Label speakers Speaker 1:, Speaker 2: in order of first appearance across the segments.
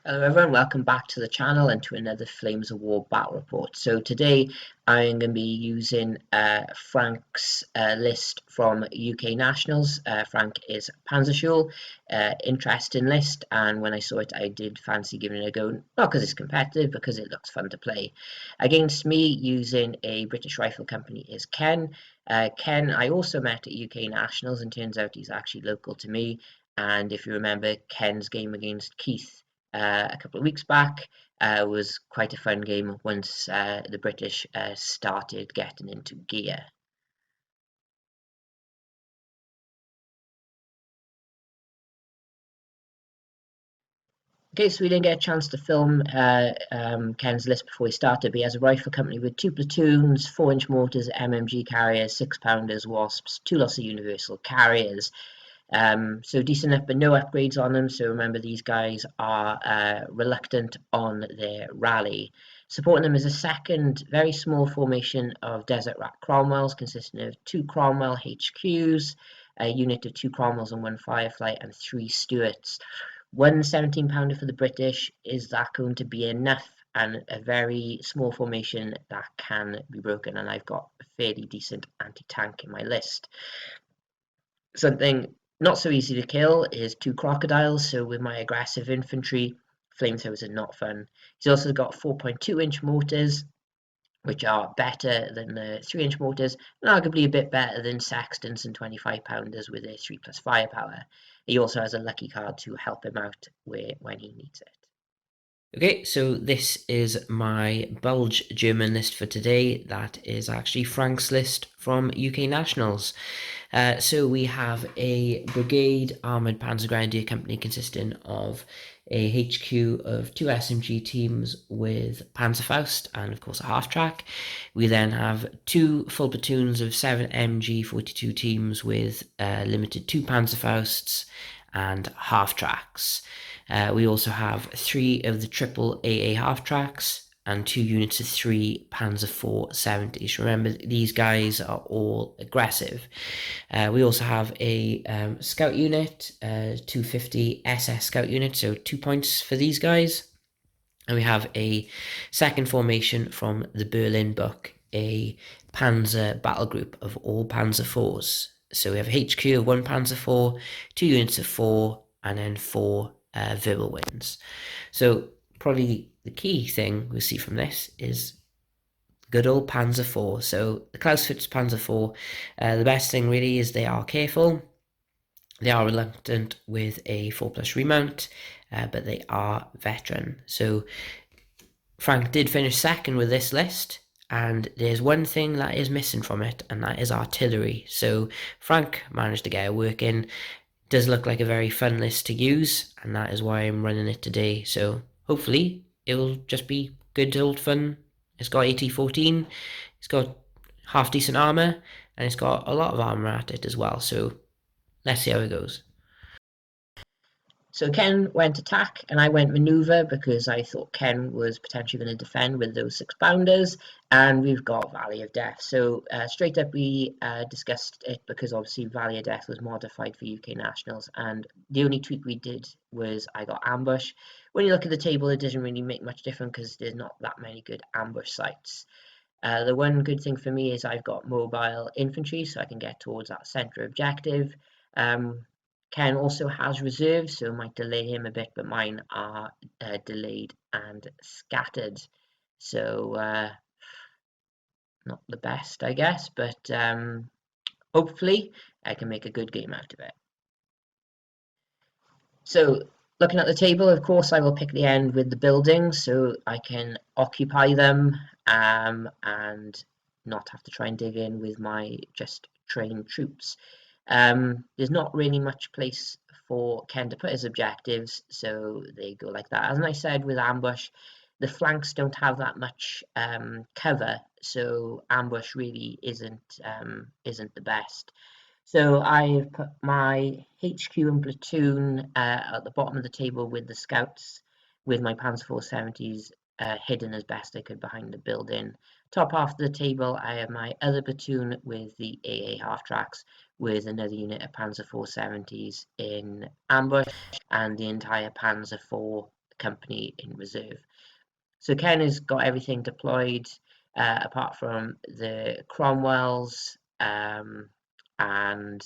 Speaker 1: Hello everyone, welcome back to the channel and to another Flames of War battle report. So today I'm going to be using Frank's list from UK Nationals. Frank is Panzergrenadier, interesting list, and when I saw it I did fancy giving it a go, not because it's competitive, because it looks fun to play. Against me using a British rifle company is Ken. Ken I also met at UK Nationals, and turns out he's actually local to me, and if you remember Ken's game against Keith a couple of weeks back was quite a fun game once the British started getting into gear. Okay, so we didn't get a chance to film Ken's list before he started, but he has a rifle company with 2 platoons, 4-inch mortars, MMG carriers, 6-pounders, Wasps, 2 lots of universal carriers. So decent enough, but no upgrades on them. So remember, these guys are reluctant on their rally. Supporting them is a second very small formation of Desert Rat Cromwells, consisting of 2 Cromwell HQs, a unit of 2 Cromwells and 1 Firefly, and 3 Stuarts. 1 17-pounder for the British. Is that going to be enough? And a very small formation that can be broken, and I've got a fairly decent anti-tank in my list. Something not so easy to kill is 2 crocodiles, so with my aggressive infantry, flamethrowers are not fun. He's also got 4.2-inch mortars, which are better than the 3-inch mortars, and arguably a bit better than Sextons and 25-pounders with their 3+ firepower. He also has a lucky card to help him out when he needs it.
Speaker 2: Okay, so this is my Bulge German list for today. That is actually Frank's list from UK Nationals. So we have a Brigade Armoured Panzergrenadier company consisting of a HQ of 2 SMG teams with Panzerfaust and of course a half-track. We then have 2 full platoons of 7 MG42 teams with limited 2 Panzerfausts and half-tracks. We also have 3 of the triple AA half-tracks and 2 units of 3 Panzer 470s. Remember, these guys are all aggressive. We also have a scout unit, 250 SS scout unit, so 2 points for these guys. And we have a second formation from the Berlin book, a Panzer battle group of all Panzer 4s. So we have a HQ of 1 Panzer 4, 2 units of 4, and then 4 verbal wins. So probably the key thing we see from this is good old Panzer 4. So the Clausewitz Panzer 4, the best thing really is they are careful. They are reluctant with a 4+ remount, but they are veteran. So Frank did finish second with this list, and there's one thing that is missing from it, and that is artillery. So Frank managed to get it working. Does look like a very fun list to use, and that is why I'm running it today. So hopefully it will just be good old fun. It's got AT-14, it's got half decent armor, and it's got a lot of armor at it as well. So let's see how it goes.
Speaker 1: So Ken went attack and I went maneuver because I thought Ken was potentially going to defend with those 6-pounders, and we've got Valley of Death. So straight up we discussed it because obviously Valley of Death was modified for UK Nationals, and the only tweak we did was I got ambush. When you look at the table, it doesn't really make much difference because there's not that many good ambush sites. The one good thing for me is I've got mobile infantry, so I can get towards that center objective. Ken also has reserves, so it might delay him a bit, but mine are delayed and scattered. So not the best, I guess, but hopefully I can make a good game out of it. So looking at the table, of course, I will pick the end with the buildings so I can occupy them and not have to try and dig in with my just trained troops. There's not really much place for Ken to put his objectives, so they go like that. As I said, with ambush, the flanks don't have that much cover, so ambush really isn't the best. So I've put my HQ and platoon at the bottom of the table with the scouts, with my Panzer 470s hidden as best I could behind the building. Top half of the table, I have my other platoon with the AA half-tracks, with another unit of Panzer 470s in ambush, and the entire Panzer 4 company in reserve. So Ken has got everything deployed apart from the Cromwells and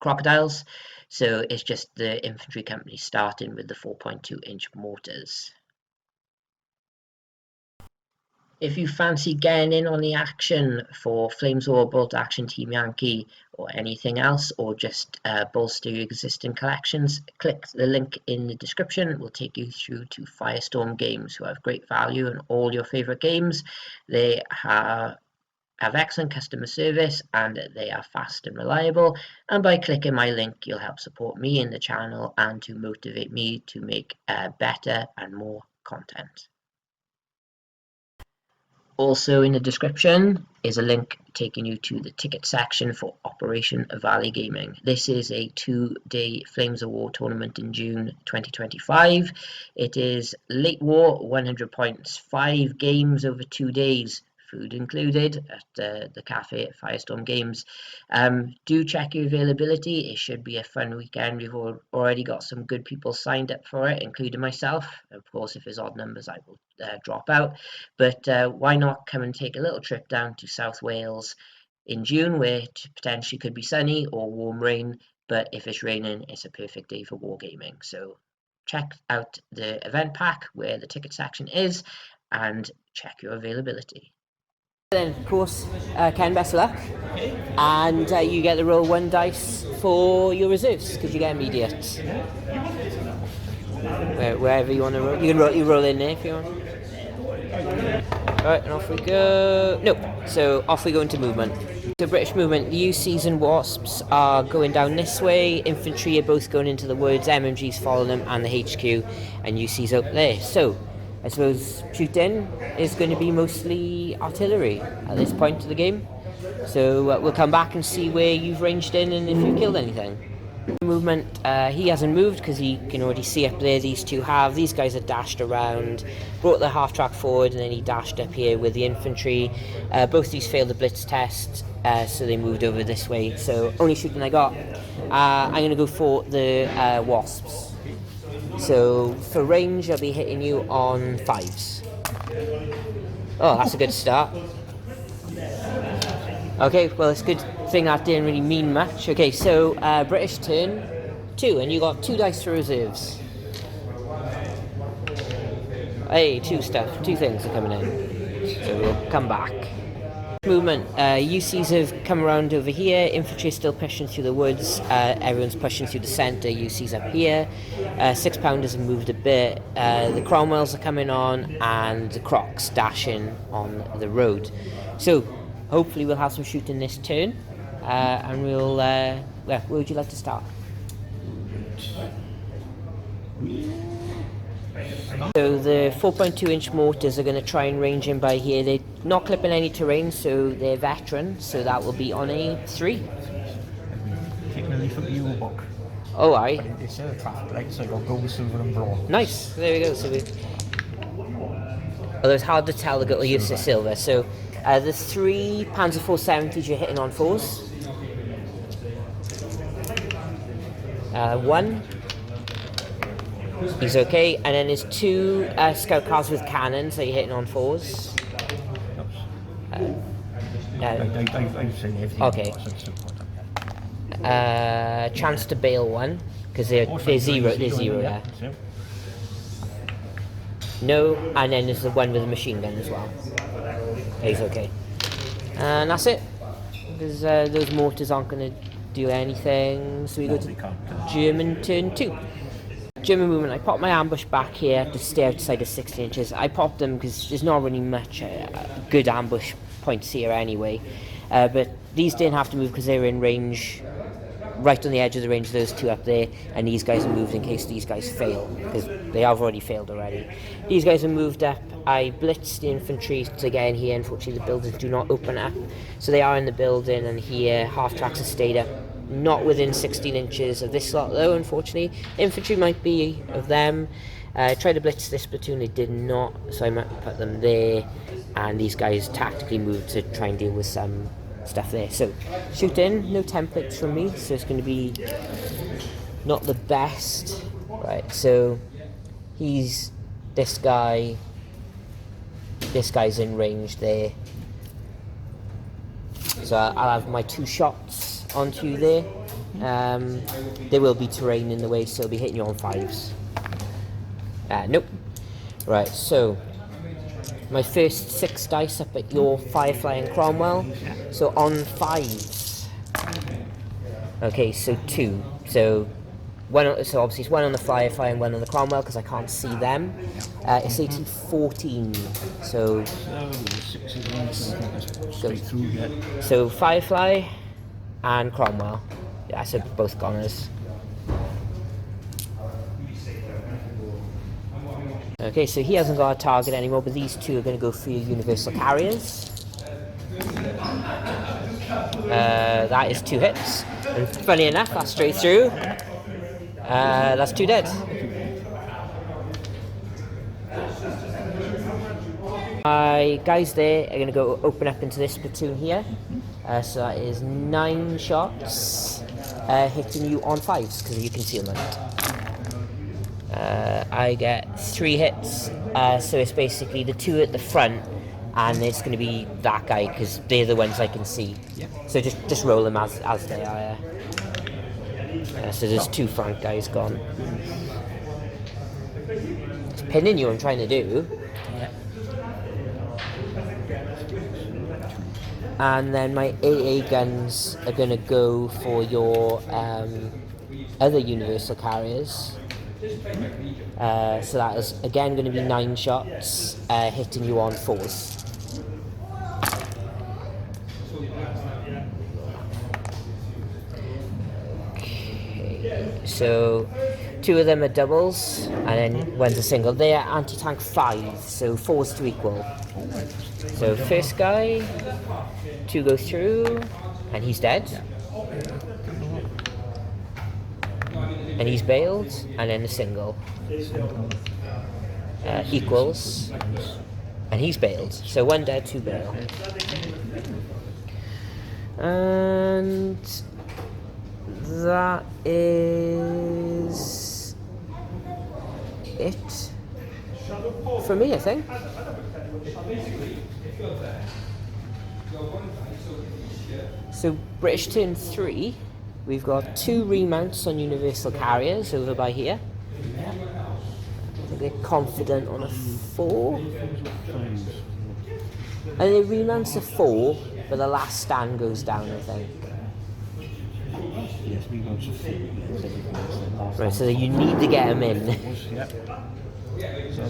Speaker 1: Crocodiles. So it's just the infantry company starting with the 4.2-inch mortars. If you fancy getting in on the action for Flames War, Bolt Action, Team Yankee, or anything else, or just bolster your existing collections, click the link in the description. It will take you through to Firestorm Games, who have great value in all your favorite games. They have excellent customer service, and they are fast and reliable. And by clicking my link, you'll help support me in the channel and to motivate me to make better and more content. Also in the description is a link taking you to the ticket section for Operation Valley Gaming. This is a 2-day Flames of War tournament in June 2025. It is late war, 100 points, 5 games over 2 days, food included at the cafe at Firestorm Games. Do check your availability. It should be a fun weekend. We've already got some good people signed up for it, including myself. Of course, if there's odd numbers, I will drop out. But why not come and take a little trip down to South Wales in June, where it potentially could be sunny or warm rain. But if it's raining, it's a perfect day for wargaming. So check out the event pack where the ticket section is and check your availability.
Speaker 2: Then, of course, Ken, best of luck. And you get to roll 1 dice for your reserves, because you get immediate. Wherever you want to roll. You roll in there if you want. Alright, and off we go. Nope. So, off we go into movement. So, British movement, the UCs and Wasps are going down this way. Infantry are both going into the woods. MMG's following them, and the HQ. And UC's up there. So, I suppose shooting is going to be mostly artillery at this point of the game. So we'll come back and see where you've ranged in and if you've killed anything. Movement, he hasn't moved because he can already see up there these two have. These guys are dashed around, brought the half track forward, and then he dashed up here with the infantry. Both these failed the blitz test, so they moved over this way. So only shooting I got. I'm going to go for the Wasps. So for range, I'll be hitting you on 5s. Oh, that's a good start. Okay, well, it's a good thing that didn't really mean much. Okay, so British turn 2, and you got 2 dice for reserves. Hey, 2 things are coming in. So we'll come back. Movement, UCs have come around over here. Infantry is still pushing through the woods. Everyone's pushing through the centre. UCs up here. 6-pounders have moved a bit. The Cromwells are coming on, and the Crocs dashing on the road. So hopefully we'll have some shooting this turn, and we'll. Where would you like to start? So the 4.2-inch mortars are going to try and range in by here. They're not clipping any terrain, so they're veteran, so that will be on a 3.
Speaker 3: Taking a leaf of your book.
Speaker 2: Oh, aye.
Speaker 3: It's a craft, right? So you've got gold, silver and bronze.
Speaker 2: Nice, there we go. So although it's hard to tell the gold use of silver. So the 3 Panzer 470s you're hitting on 4s. 1. He's okay, and then there's 2 scout cars with cannons, so you're hitting on 4s.
Speaker 3: I've seen everything.
Speaker 2: Okay. Chance to bail 1, because they're 0 there. No, and then there's the one with the machine gun as well. He's okay. And that's it, because those mortars aren't going to do anything, so we go to German turn 2. German movement, I popped my ambush back here to stay outside of 60 inches. I popped them because there's not really much good ambush points here anyway. But these didn't have to move because they were in range, right on the edge of the range of those 2 up there. And these guys are moved in case these guys fail, because they have already failed already. These guys are moved up. I blitzed the infantry to get in here. Unfortunately, the buildings do not open up. So they are in the building, and here half tracks have stayed up. Not within 16 inches of this slot though, unfortunately. Infantry might be of them. Tried to blitz this platoon, they did not, so I might put them there. And these guys tactically moved to try and deal with some stuff there. So, shoot in, no templates from me, so it's going to be not the best. Right, so he's this guy's in range there. So I'll have my 2 shots onto you there. There will be terrain in the way, so I'll be hitting you on 5s. Nope. Right, so my first 6 dice up at your Firefly and Cromwell. So on 5s. Okay, so 2. So obviously it's 1 on the Firefly and 1 on the Cromwell because I can't see them. It's 18, 14. So
Speaker 3: 6 against, straight through, yeah.
Speaker 2: So Firefly and Cromwell. Yeah, so both goners. Okay, so he hasn't got a target anymore, but these 2 are going to go for your universal carriers. That is 2 hits. And funny enough, that's straight through. That's 2 dead. My guys there are going to go open up into this platoon here. So that is 9 shots, hitting you on 5s because of your concealment. I get 3 hits, so it's basically the 2 at the front, and it's going to be that guy because they're the ones I can see. Yeah. So just roll them as they are. So there's 2 front guys gone. It's pinning you. I'm trying to do.
Speaker 3: Yeah.
Speaker 2: And then my AA guns are going to go for your other universal carriers. So that is again going to be 9 shots, hitting you on 4s. Okay, so 2 of them are doubles, and then one's a single. They are anti-tank 5, so 4s to equal. So first guy, 2 go through, and he's dead. And he's bailed, and then a single. Equals, and he's bailed. So 1 dead, 2 bail. And that is it for me, I think. So British turn 3. We've got 2 remounts on universal carriers over by here. I think they're confident on a 4. And they remounts a 4, but the last stand goes down, I think.
Speaker 3: Yes, we got some 4.
Speaker 2: Right, so you need to get them in.
Speaker 3: Yep. So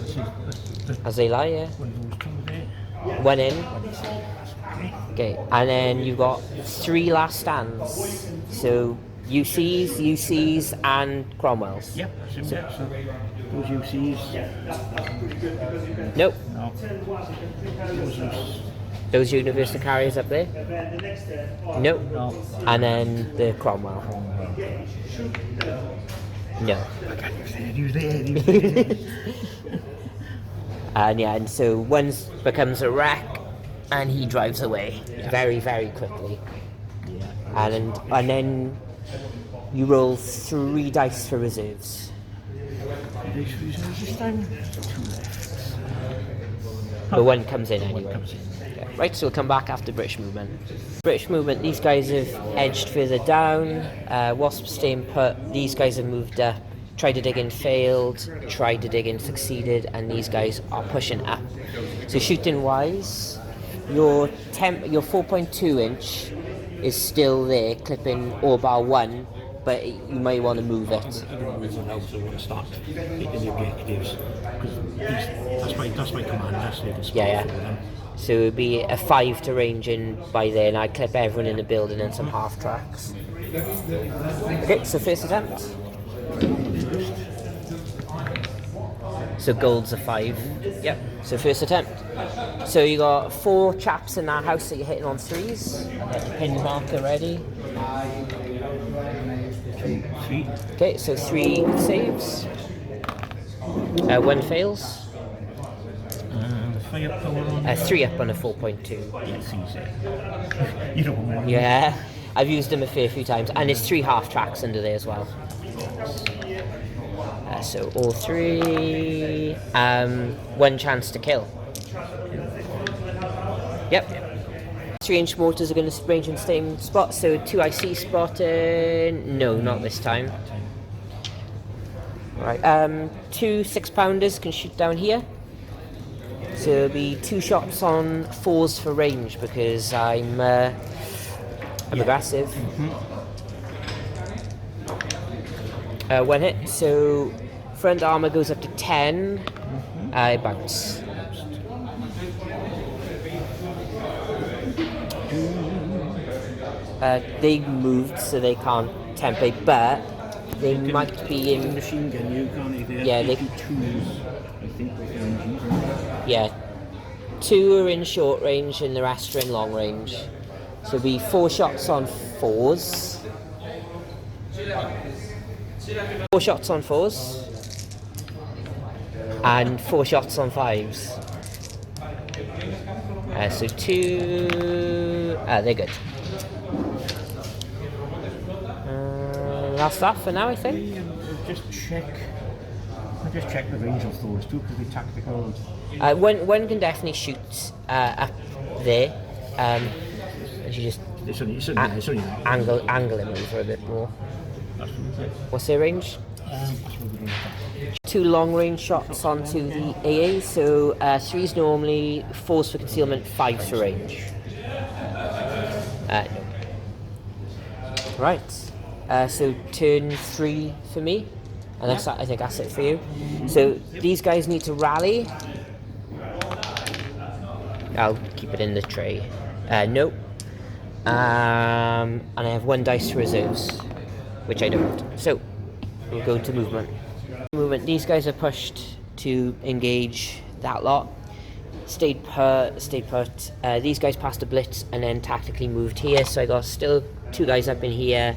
Speaker 2: As they lie, yeah. One in. Okay, and then you've got 3 last stands. So UCs, and Cromwells.
Speaker 3: Yep, that's it. So those UCs.
Speaker 2: Nope.
Speaker 3: No.
Speaker 2: Those universal carriers up there? Nope.
Speaker 3: No.
Speaker 2: And then the Cromwell? No.
Speaker 3: Use there.
Speaker 2: And yeah, and so one becomes a wreck, and he drives away very, very quickly. Yeah. And then you roll 3 dice for reserves.
Speaker 3: This time, 2 left.
Speaker 2: But 1 comes in anyway. Okay. Right, so we'll come back after British movement. British movement, these guys have edged further down. Wasps staying put. These guys have moved up. Tried to dig in, failed. Tried to dig in, succeeded. And these guys are pushing up. So shooting wise, your 4.2 inch is still there, clipping all bar 1. But you may want to move it.
Speaker 3: Otherwise, I also want to start hitting the objectives because that's my commander, so they can score for them.
Speaker 2: So it would be a 5 to range in by then. I'd clip everyone in the building and some half tracks. Okay, so first attempt. So gold's a 5. Yep. So first attempt. So you got 4 chaps in that house that you're hitting on 3s. Get the pin marker ready.
Speaker 3: 3.
Speaker 2: Okay, so 3 saves. 1 fails.
Speaker 3: Firepower on
Speaker 2: 3 up on a 4.2.
Speaker 3: Yes, you don't want one.
Speaker 2: Yeah, I've used them a fair few times, and there's 3 half tracks under there as well. So all 3. 1 chance to kill. Yep. 3-inch mortars are going to range in the same spot, so 2 IC spotting. No, not this time. Right. 2 6-pounders can shoot down here. So it'll be 2 shots on 4s for range because I'm aggressive. 1 hit. So front armor goes up to 10. I bounce. They moved, so they can't template, but they might be in
Speaker 3: machine gun. You can't.
Speaker 2: Yeah, they
Speaker 3: twos. I think with MGs.
Speaker 2: Yeah, 2 are in short range and the rest are in long range. So it'll be 4 shots on 4s. 4 shots on 4s. And 4 shots on 5s. So 2. They're good. That's that for now, I think.
Speaker 3: Just check the range of those two because they're tactical.
Speaker 2: One can definitely shoot up there. And you just angle him over a bit more. What's their range? 2 long range shots onto the AA. So 3s normally, 4s for concealment, 5s for range. No. Right. So turn 3 for me. And I think that's it for you. So these guys need to rally. I'll keep it in the tray. No. And I have 1 dice for reserves, which I don't. So we'll go to movement. These guys are pushed to engage that lot. Stayed put. These guys passed a blitz and then tactically moved here. So I got still 2 guys up in here,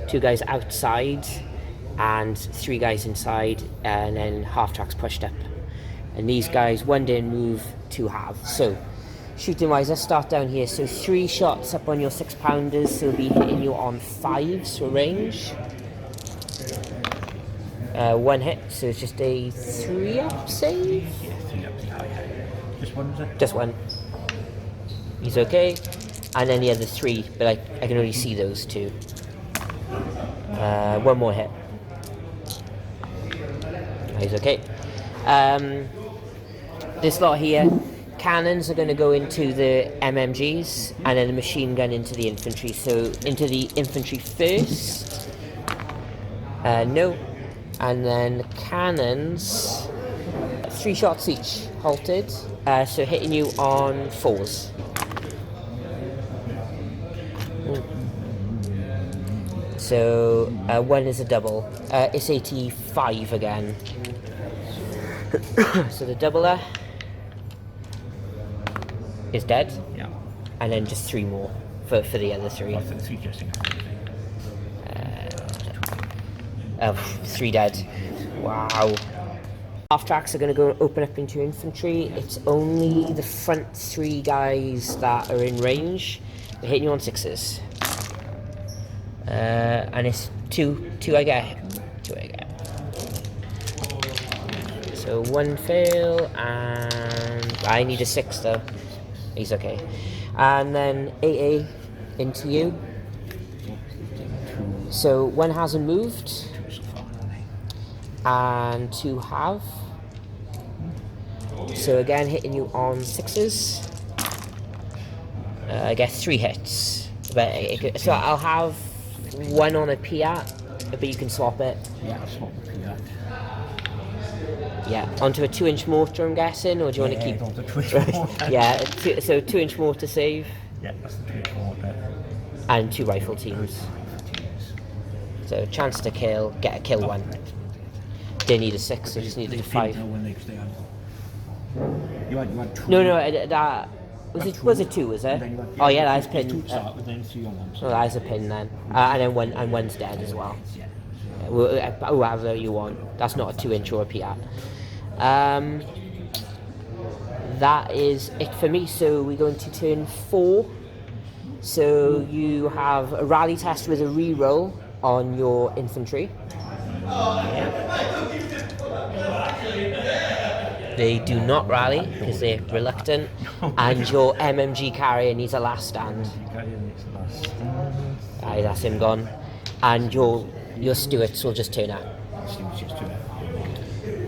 Speaker 2: 2 guys outside, and 3 guys inside, and then half tracks pushed up. And these guys, 1 didn't move, 2 have. So shooting wise, let's start down here. So 3 shots up on your 6-pounders, so they'll be hitting you on 5s for range. 1 hit, so it's just a 3-up save?
Speaker 3: Yeah, 3-up. Just 1, is it?
Speaker 2: Just 1. He's okay. And then the other 3, but I can only see those 2. 1 more hit. He's okay. This lot here, cannons are going to go into the MMGs, and then the machine gun into the infantry. So into the infantry first. No. And then the cannons, 3 shots each, halted. So hitting you on 4s. So 1 is a double. It's 85 again. So the doubler is dead.
Speaker 3: Yeah.
Speaker 2: And then just 3 more for the other 3.
Speaker 3: For the 3 just in
Speaker 2: 3 dead. Wow. Half tracks are going to go open up into infantry. It's only the front 3 guys that are in range. They're hitting you on 6s. And it's 2 I get. 2 I get. So 1 fail, and I need a 6 though. He's okay. And then AA into you. So 1 hasn't moved. And 2 have. So again, hitting you on 6s. I get 3 hits. So I'll have 1 on a Piat, but you can swap it.
Speaker 3: Yeah, I'll swap the Piat.
Speaker 2: Yeah, onto a 2-inch mortar, I'm guessing, or do you want to keep?
Speaker 3: Onto 2-inch mortar.
Speaker 2: Yeah, so 2-inch mortar save.
Speaker 3: Yeah, that's the 2-inch mortar.
Speaker 2: And 2 rifle teams. So chance to kill, get a kill 1. They need a 6, so just need a 5.
Speaker 3: You had 2.
Speaker 2: No, that was it 2, was it? Oh yeah, that's pin.
Speaker 3: 2 to start with, then 3 on one.
Speaker 2: Oh, that's a pin then, and then 1's dead as well. Whoever you want. That's not a 2-inch or a Piat. That is it for me. So we go into turn 4. So you have a rally test with a reroll on your infantry. They do not rally because they're reluctant, and your MMG carrier needs a last stand. Aye, that's him gone. And your Stuarts will just turn up.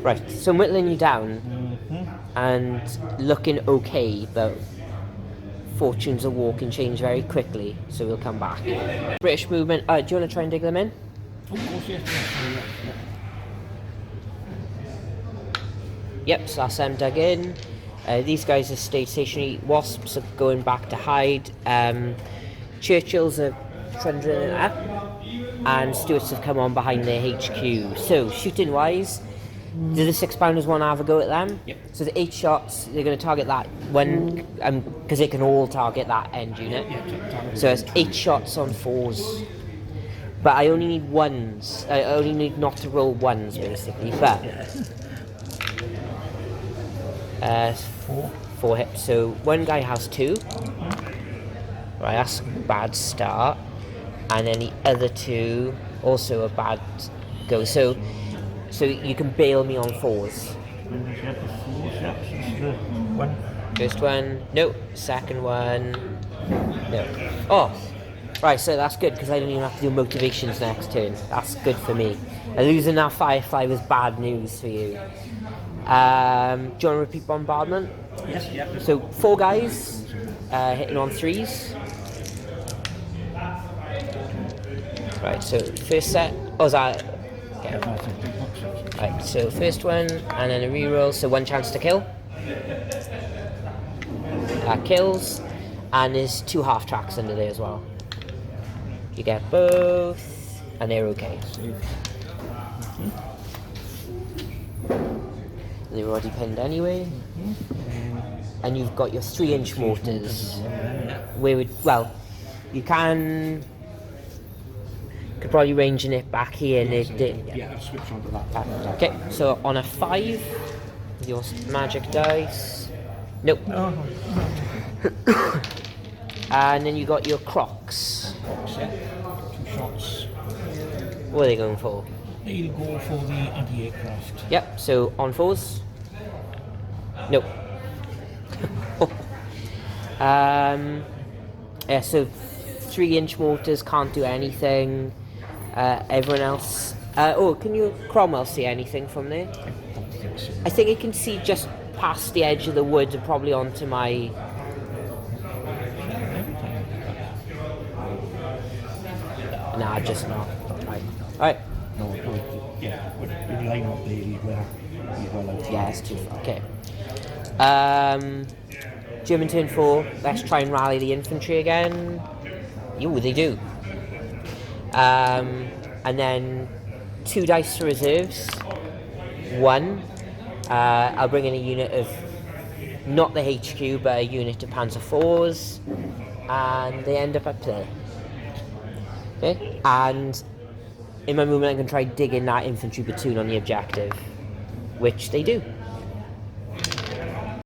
Speaker 2: Right, so I'm whittling you down and looking okay, but fortunes of war can change very quickly, so we'll come back. British movement. Do you want to try and dig them in?
Speaker 3: Of course, yes.
Speaker 2: Yep, so that's them dug in. These guys have stayed stationary. Wasps are going back to hide. Churchills are trundling up, and Stuarts have come on behind their HQ. So, shooting wise, do the 6-pounders want to have a go at them?
Speaker 3: Yep.
Speaker 2: So the 8 shots, they're going to target that one, because they can all target that end unit. So it's 8 shots on 4s. But I only need 1s. I only need not to roll 1s, basically. But 4 hits. So one guy has 2. Right, that's a bad start. And then the other 2, also a bad go. So you can bail me on 4s. First one, no. Second one, no. Oh, right, so that's good because I don't even have to do motivations next turn. That's good for me. Losing that Firefly was bad news for you. Do you want to repeat bombardment?
Speaker 3: Yes, yeah.
Speaker 2: So 4 guys hitting on 3s. Right, so first set. Oh, is that? Yeah. Right, so first one, and then a reroll, so 1 chance to kill. That kills, and there's 2 half tracks under there as well. You get both, and they're okay. They're already pinned anyway. And you've got your 3-inch mortars. You could probably range in it back here.
Speaker 3: Yeah, switch on to that.
Speaker 2: Okay, so on a 5, with your magic dice. Nope. And then you got your Crocs.
Speaker 3: 2 shots.
Speaker 2: What are they going for?
Speaker 3: They'll go for the anti-aircraft.
Speaker 2: Yep, so on 4s. Nope. Yeah, so 3-inch mortars can't do anything. Everyone else. Can you Cromwell see anything from there?
Speaker 3: I don't think so.
Speaker 2: I think it can see just past the edge of the wood and probably onto my. Nah, just not. Alright.
Speaker 3: No, yeah, but you line up there, he's well out.
Speaker 2: Yeah, it's too far. Okay. German turn 4. Let's try and rally the infantry again. Ooh, they do. And then 2 dice for reserves. 1. I'll bring in a unit of not the HQ, but a unit of Panzer 4s, and they end up there. Okay, and in my movement, I'm going to try digging that infantry platoon on the objective, which they do.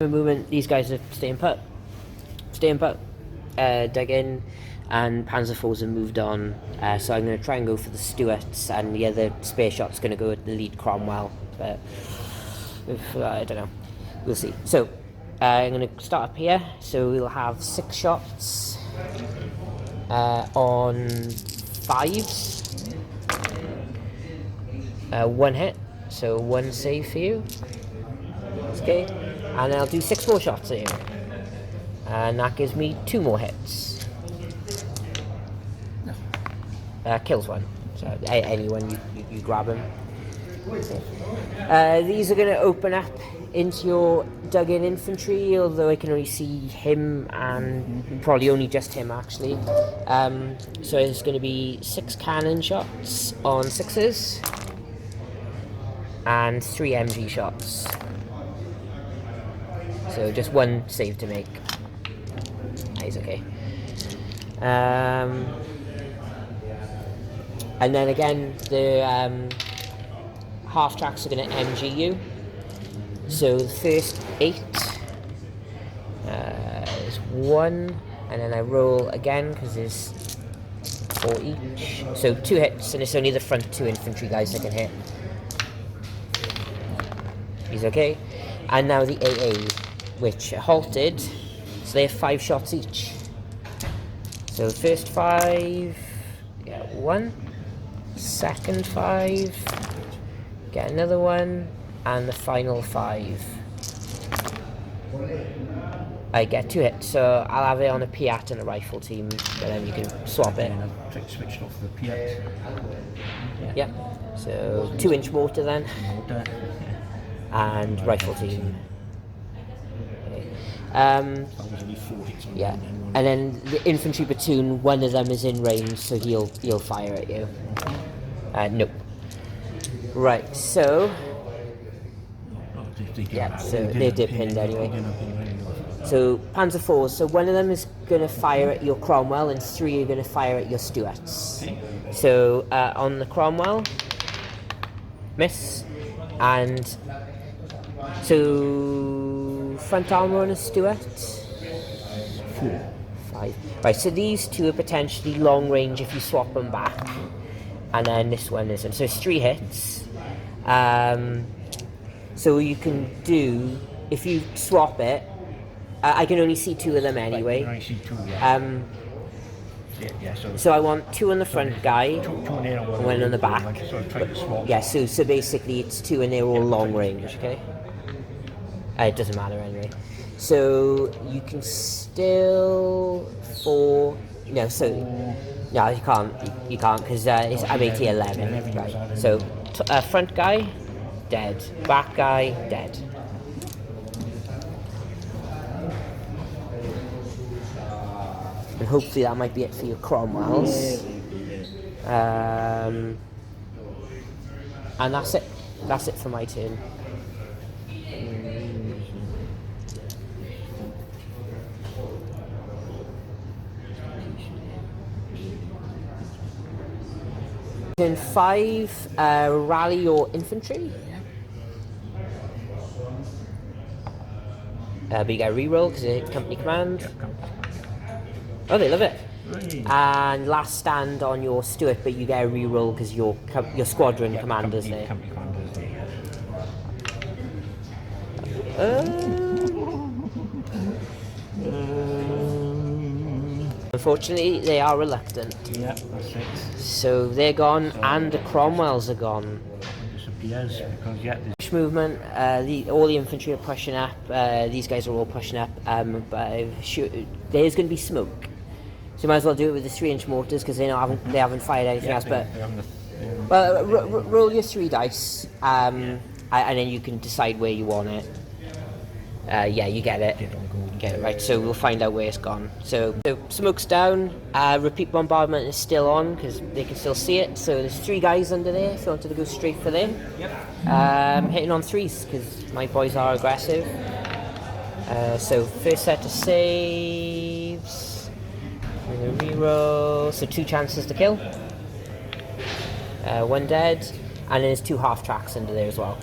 Speaker 2: In my movement, these guys are staying put. Dug in, and Panzer 4s have moved on. So I'm going to try and go for the Stuarts, and the other spare shot's going to go at the lead Cromwell. But I don't know. We'll see. So I'm going to start up here. So we'll have 6 shots on 5s. 1 hit, so 1 save for you. Okay, and I'll do 6 more shots here, and that gives me 2 more hits. Kills 1. So anyone you grab him. These are going to open up into your dug-in infantry, although I can only see him and probably only just him actually. So it's going to be 6 cannon shots on 6s and 3 MG shots. So just 1 save to make. He's okay. And then again, the half tracks are going to MG you. So the first 8 is 1, and then I roll again because there's 4 each. So 2 hits, and it's only the front 2 infantry guys that can hit. He's okay. And now the AA, which halted, so they have 5 shots each. So first 5, get 1, second 5, get another 1, and the final 5. I get 2 hits, so I'll have it on a Piat and a rifle team, but then you can swap it.
Speaker 3: And I've switched off the Piat.
Speaker 2: Yep. So 2-inch mortar then,
Speaker 3: Mortar.
Speaker 2: and rifle team. Okay.
Speaker 3: That was only 4 hits on
Speaker 2: Yeah,
Speaker 3: one and one.
Speaker 2: and then the infantry platoon, one of them is in range, so he'll fire at you. Nope. Right, so yeah, so they're pinned anyway. So Panzer IVs, so one of them is going to fire at your Cromwell and 3 are going to fire at your Stuarts.
Speaker 3: Okay.
Speaker 2: So on the Cromwell, miss, and so front armour on a Stuart.
Speaker 3: 4.
Speaker 2: 5. Right, so these 2 are potentially long range if you swap them back, and then this one isn't. So it's 3 hits. So you can do, if you swap it, I can only see 2 of them anyway.
Speaker 3: I see 2, yeah.
Speaker 2: So I want 2 on the front guy,
Speaker 3: Two in there and
Speaker 2: 1 on the back.
Speaker 3: So I tried to swap.
Speaker 2: Yeah, so basically it's 2 and they're all long range, okay? It doesn't matter anyway. So you can still no, you can't because I'm AT 11. Right. So front guy, dead. Back guy, dead. And hopefully that might be it for your Cromwells. And that's it. That's it for my turn. Turn 5, rally your infantry. But you get a reroll because it's company command. Oh, they love it. And last stand on your Stuart, but you get a reroll because your squadron commander's there.
Speaker 3: Company commander's there.
Speaker 2: Unfortunately, they are reluctant.
Speaker 3: Yeah, that's it.
Speaker 2: So they're gone, and the Cromwells are gone.
Speaker 3: It disappears because there's
Speaker 2: Movement. All the infantry are pushing up. These guys are all pushing up. But there's going to be smoke. So you might as well do it with the 3-inch mortars because they haven't fired anything else. But roll your 3 dice, and then you can decide where you want it. Yeah, you get it. Get it right. So we'll find out where it's gone. So smoke's down. Repeat bombardment is still on because they can still see it. So there's 3 guys under there. If you wanted to go straight for them, hitting on 3s because my boys are aggressive. So first set of saves. And a reroll. So 2 chances to kill. 1 dead, and then there's 2 half tracks under there as well.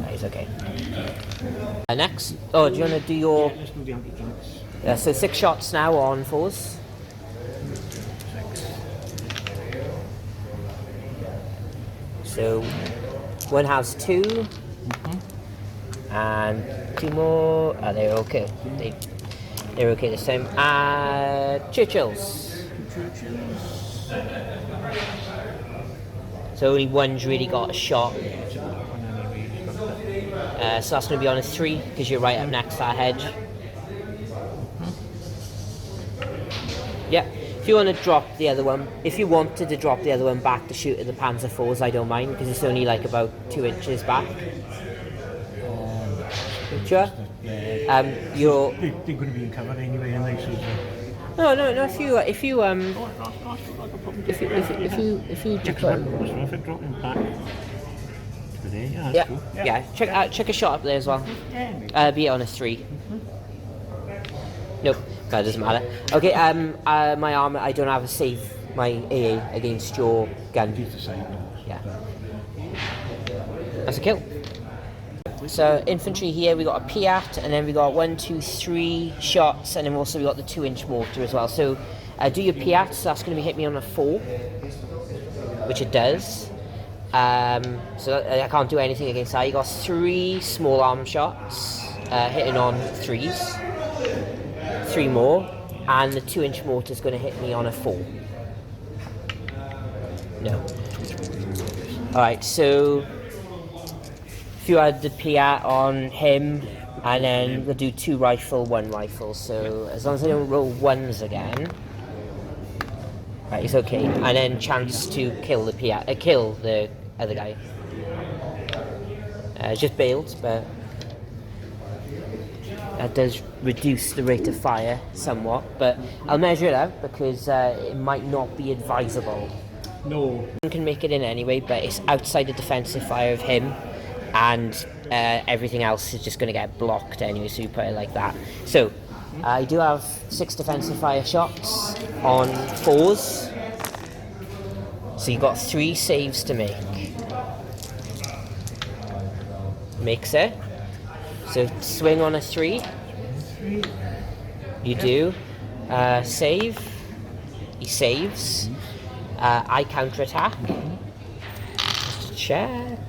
Speaker 2: Nice. Okay. Next. Oh, do you want to do your...
Speaker 3: let's do the anti-tanks.
Speaker 2: so 6 shots now on 4s.
Speaker 3: 6.
Speaker 2: So one has 2. And 2 more. Oh, they're okay. They're okay this time. Churchills. So only one's really got a shot. So that's going to be on a 3 because you're right up next to that hedge. Yeah. If you want to drop the other one, if you wanted to drop the other one back to shoot at the Panzer IVs, I don't mind because it's only like about 2 inches back. Sure. You're.
Speaker 3: They're going to be in cover anyway, and they
Speaker 2: No. If you
Speaker 3: check dropping back.
Speaker 2: Yeah, cool. Yeah. Check a shot up there as well. Be it on a 3. Nope, that doesn't matter. Okay. My armor. I don't have a save. My AA against your gun. Yeah. That's a kill. So infantry here, we got a Piat, and then we got 1, 2, 3 shots, and then also we got the 2-inch mortar as well. So do your Piat, so that's going to be hit me on a 4, which it does. So I can't do anything against that. You got 3 small arm shots, hitting on 3s. 3 more, and the 2-inch mortar is going to hit me on a 4. No. Alright, so if you had the Piat on him, and then we'll do 2 rifle, 1 rifle. So as long as I don't roll 1s again, right, it's okay. And then chance to kill the Piat, kill the other guy. Just bailed, but that does reduce the rate of fire somewhat. But I'll measure it out because it might not be advisable.
Speaker 3: No.
Speaker 2: You can make it in anyway, but it's outside the defensive fire of him, and everything else is just going to get blocked anyway, so you put it like that. So I do have 6 defensive fire shots on 4s, so you've got 3 saves to make. Makes it. So swing on a 3. You do. Save. He saves. I counterattack. Just check.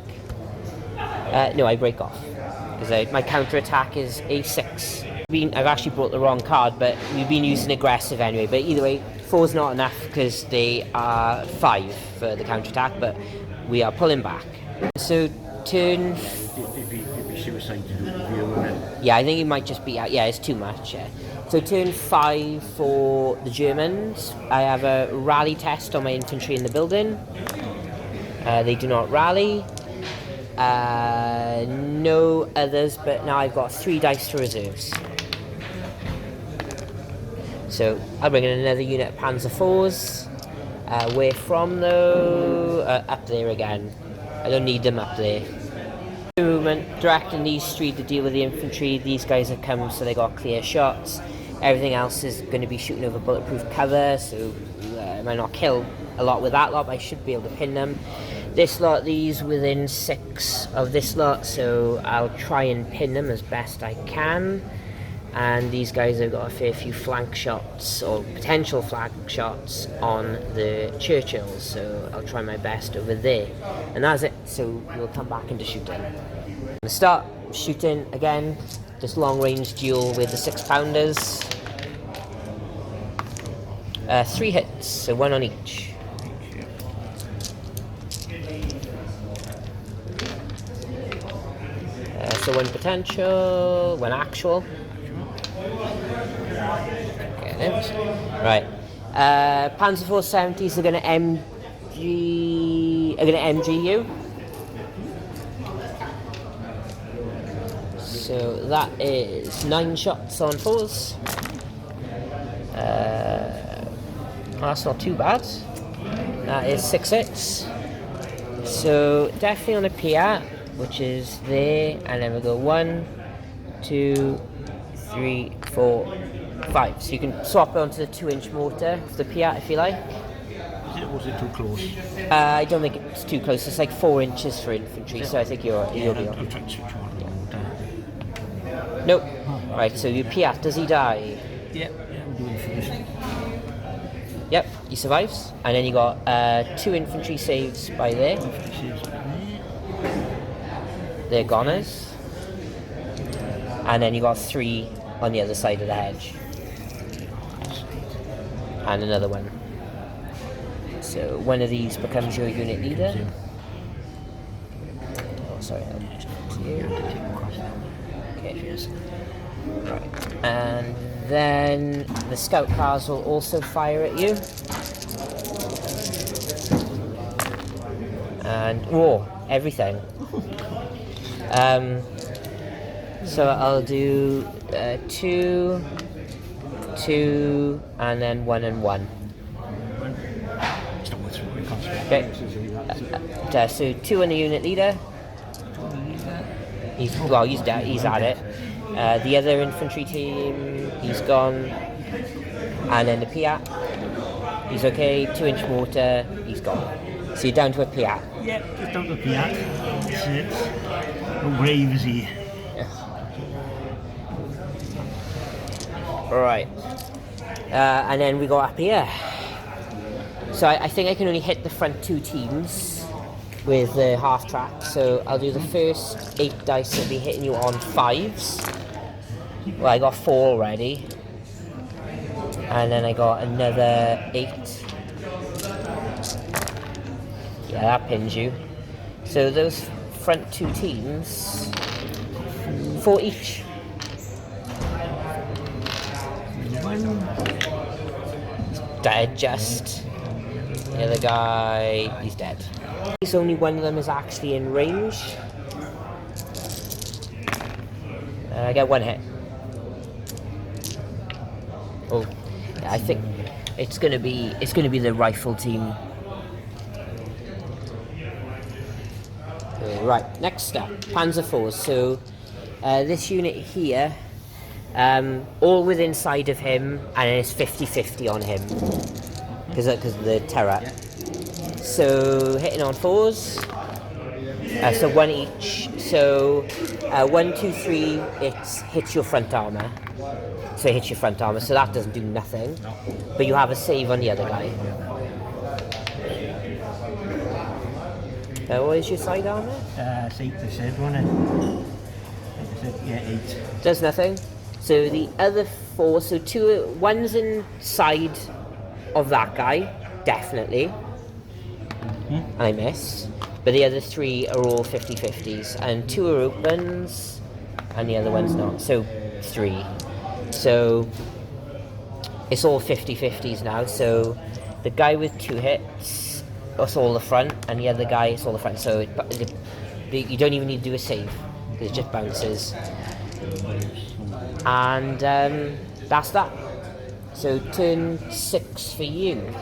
Speaker 2: No, I break off. Because my counterattack is a 6. I've actually brought the wrong card, but we've been using aggressive anyway. But either way, 4's not enough because they are 5 for the counterattack, but we are pulling back. So turn...
Speaker 3: It'd be suicide to do it with you, wouldn't it?
Speaker 2: Yeah, I think it might just be... Yeah, it's too much, yeah. So turn 5 for the Germans. I have a rally test on my infantry in the building. They do not rally. No others, but now I've got 3 dice for reserves. So I'll bring in another unit of Panzer IVs. Where from though? Up there again. I don't need them up there. Movement, directing these 3 to deal with the infantry. These guys have come, so they got clear shots. Everything else is going to be shooting over bulletproof cover, so I might not kill a lot with that lot, but I should be able to pin them. This lot, these within 6 of this lot, so I'll try and pin them as best I can. And these guys have got a fair few flank shots, or potential flank shots, on the Churchills, so I'll try my best over there. And that's it, so we'll come back into shooting. Start shooting again, this long range duel with the 6-pounders. 3 hits, so 1 on each. So 1 potential, 1 actual. Right. Panzer 470s are going to MG you. So that is 9 shots on 4s. That's not too bad. That is 6 hits. So definitely on a Piat, which is there, and then we'll go 1, 2, 3, 4, 5. So you can swap it onto the 2-inch mortar of the Piat if you like.
Speaker 3: Was it too close?
Speaker 2: I don't think it's too close. It's like 4 inches for infantry, so I think you'll be
Speaker 3: I'll
Speaker 2: on.
Speaker 3: try to switch on the mortar.
Speaker 2: Nope. Right, so your Piat, does he die?
Speaker 3: Yeah, I'm doing first.
Speaker 2: Yep, he survives. And then you got 2 infantry saves by there. They're goners. And then you got 3 on the other side of the hedge. And another one. So one of these becomes your unit leader. Oh, sorry. Okay. Right. And then the scout cars will also fire at you. And everything. So I'll do 2, 2, and then 1 and 1. Okay. So 2 on the unit leader. He's at it. The other infantry team, he's gone. And then the Piat, he's okay. 2-inch mortar, he's gone. So you're down to a Piat.
Speaker 3: Yep, just down to a Piat. That's it. How brave is he?
Speaker 2: Right. And then we go up here. So I think I can only hit the front 2 teams. with the half track. So I'll do the first 8 dice. I'll be hitting you on 5s. Well, I got 4 already, and then I got another 8. Yeah, that pins you. So those front 2 teams, 4 each. Dead just. The other guy, he's dead. It's only one of them is actually in range. I get 1 hit. Oh, yeah, I think it's gonna be the rifle team. Right, next up, Panzer IVs. So this unit here, all within inside of him, and it's 50-50 on him because of the turret. So hitting on 4s, so 1 each. So 1, 2, 3, it hits your front armor. So it hits your front armor. So that doesn't do nothing, but you have a save on the other guy. What is your side armor?
Speaker 3: It's 8, they said, wasn't it? Yeah, 8.
Speaker 2: Does nothing. So the other 4, so 1's inside of that guy, definitely. And I miss. But the other 3 are all 50-50s, and 2 are opens, and the other one's not. So 3. So it's all 50-50s now. So the guy with 2 hits, it's all the front, and the other guy, it's all the front. So you don't even need to do a save. It just bounces. And that's that. So turn 6 for you.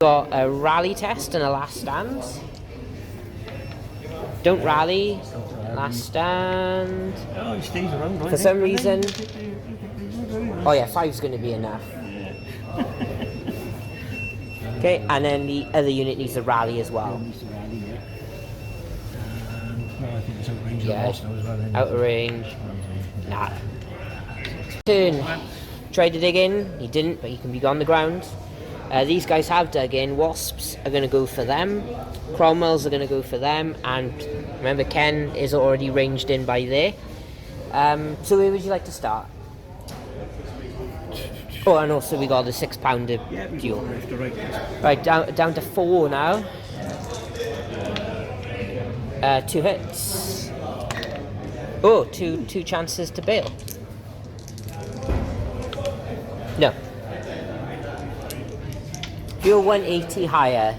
Speaker 2: Got a rally test and a last stand. Don't rally. Last stand.
Speaker 3: Oh, he stays around, right?
Speaker 2: For some reason. Oh yeah, 5's going to be enough. Okay, and then the other unit needs a rally as well. Yeah, out of range. Nah. Turn. Tried to dig in, he didn't, but he can be on the ground. These guys have dug in. Wasps are going to go for them. Cromwells are going to go for them. And remember, Ken is already ranged in by there. So where would you like to start? Oh, and also we got the 6-pounder duel. Right, down to 4 now. 2 hits. Oh, two chances to bail. No. If you're 180 higher,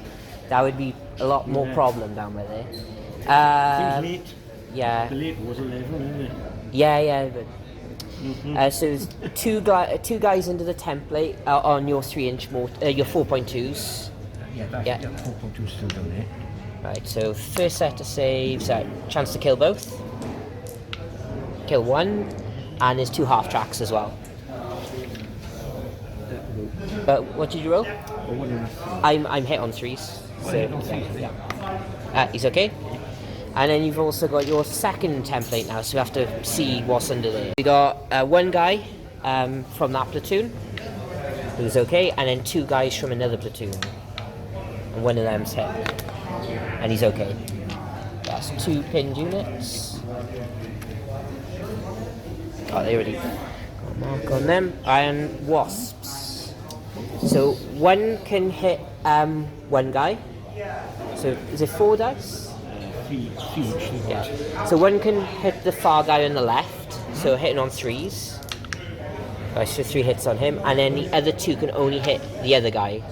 Speaker 2: that would be a lot more problem down by there. Yeah.
Speaker 3: The late was 11, isn't it?
Speaker 2: Yeah, but so there's two guys into the template on your 3-inch mortar, your 4.2s.
Speaker 3: Yeah, 4.2 still down there.
Speaker 2: Right, so first set of saves, chance to kill both. Kill 1, and there's 2 half tracks as well. What did you roll? I'm hit on 3s. So yeah. He's okay. And then you've also got your second template now, so you have to see what's under there. We got 1 guy from that platoon, who's okay, and then 2 guys from another platoon. And one of them's hit. And he's okay. That's 2 pinned units. Oh, they already got a mark on them. And wasps. So 1 can hit 1 guy. So is it 4 dice? Yeah. So 1 can hit the far guy on the left, so hitting on 3s. Right, so 3 hits on him, and then the other 2 can only hit the other guy.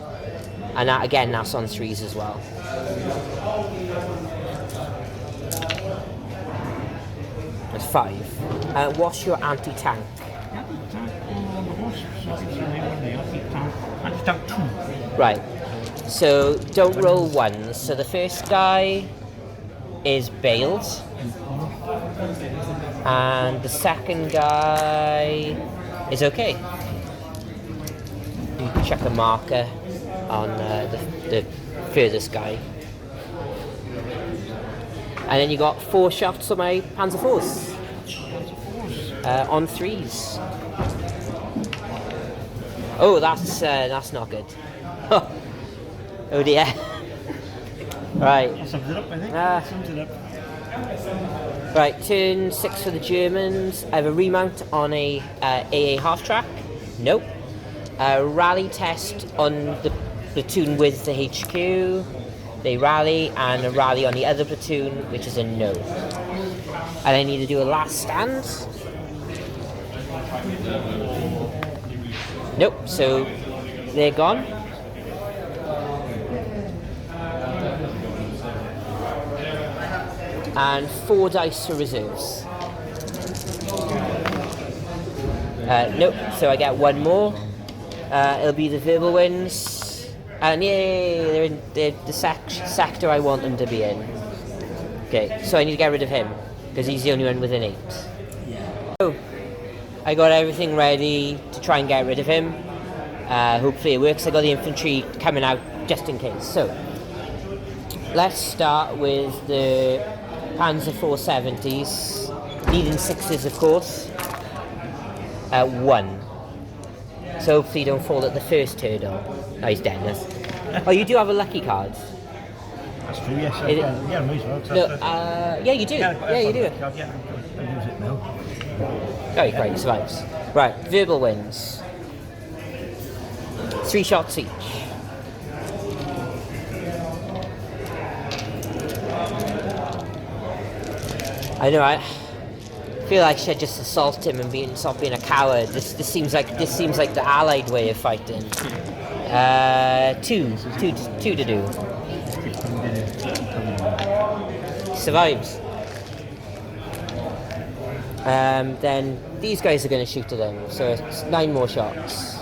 Speaker 2: And that, again, that's on 3s as well. That's 5. What's your anti-tank?
Speaker 3: Anti-tank 2.
Speaker 2: Right. So don't roll 1s. So the first guy is bailed, and the second guy is okay. You check a marker on the furthest guy, and then you got 4 shots on my Panzer IVs on 3s. Oh, that's not good. Oh dear. Right.
Speaker 3: That sums it up, I think.
Speaker 2: Ah.
Speaker 3: Sums it up.
Speaker 2: Right, turn 6 for the Germans. I have a remount on a AA half-track. Nope. A rally test on the platoon with the HQ. They rally, and a rally on the other platoon, which is a no. And I need to do a last stand. Nope, so they're gone. And 4 dice for reserves. Nope, so I get 1 more. It'll be the verbal wins. And yay, they're the sector I want them to be in. Okay, so I need to get rid of him, because he's the only one with an 8. So, I got everything ready to try and get rid of him. Hopefully it works. I got the infantry coming out just in case. So, let's start with the Panzer 470s, needing 6s of course. 1. So hopefully you don't fall at the first hurdle. Oh, he's dead. Oh, you do have a lucky card.
Speaker 3: That's true, yes. Yeah, I may as well.
Speaker 2: No, yeah, you do. Yeah, you do.
Speaker 3: Yeah, I use it now.
Speaker 2: Oh, great, he survives. Right, verbal wins. 3 shots each. I know, I feel like I should just assault him and stop being a coward. This seems like the Allied way of fighting. 2 to do. Survives. Then these guys are going to shoot at him, so it's 9 more shots.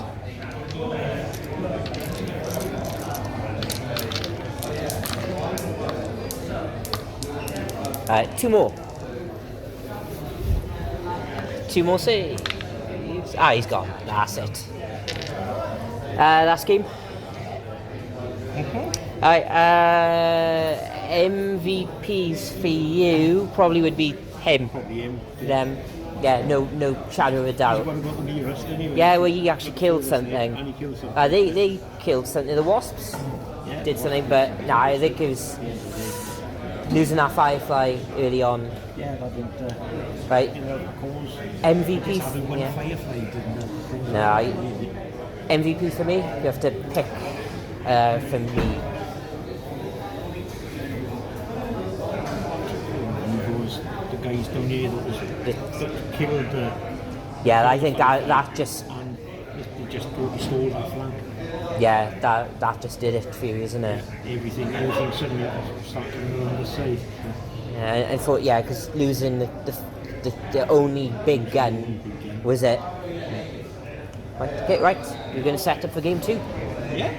Speaker 2: Two more. 2 more saves. Ah, he's gone. That's it. Last game. Alright, MVPs for you probably would be him.
Speaker 3: Probably him.
Speaker 2: Them. Yeah, no shadow of a doubt.
Speaker 3: He's got to be us anyway.
Speaker 2: Yeah, well, he actually killed something.
Speaker 3: And he killed something.
Speaker 2: They killed something. The Wasps did something, but nah, I think it was losing that Firefly early on.
Speaker 3: Yeah, that didn't.
Speaker 2: Right. MVP.
Speaker 3: Having one
Speaker 2: Yeah.
Speaker 3: Firefly didn't.
Speaker 2: No, MVP for me. You have to pick from me.
Speaker 3: The guys down here that killed.
Speaker 2: Yeah, I think that just.
Speaker 3: And they just totally stole the flank.
Speaker 2: Yeah, that just did it for you, isn't it?
Speaker 3: Everything suddenly started coming on the side.
Speaker 2: Yeah, I thought because losing the only big gun was it. Right, okay, right. You're going to set up for game 2.
Speaker 3: Yeah.